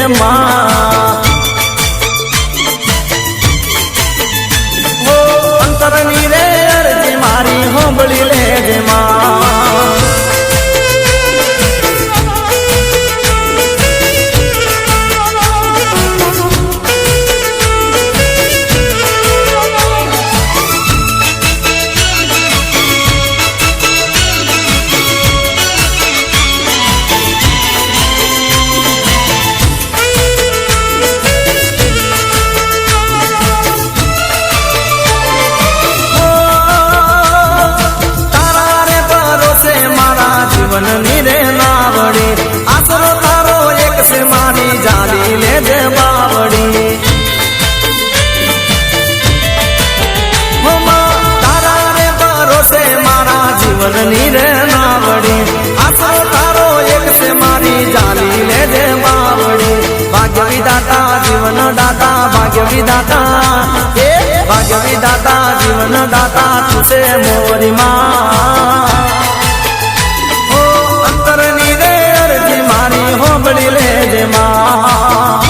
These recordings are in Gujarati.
માં હો અંતરની રે અરજી મારી હોંભળી લેજે માં જીવનની રે નાવડી આસરો તારો એક છે મારી જાલી લેજે બાવડી તારા રે ભરોસે મારા જીવનની રે નાવડી આસરો તારો એક છે મારી જાલી લેજે બાવડી ભાગ્ય વિધાતા જીવન દાતા ભાગ્ય વિધાતા ભાગ્ય વિધાતા જીવન દાતા તું છે મોરી માં હોંભળી લેજે માં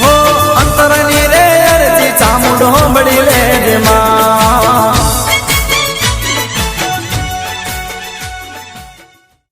હો અંતરની રે અરજી ચામુંડ હોંભળી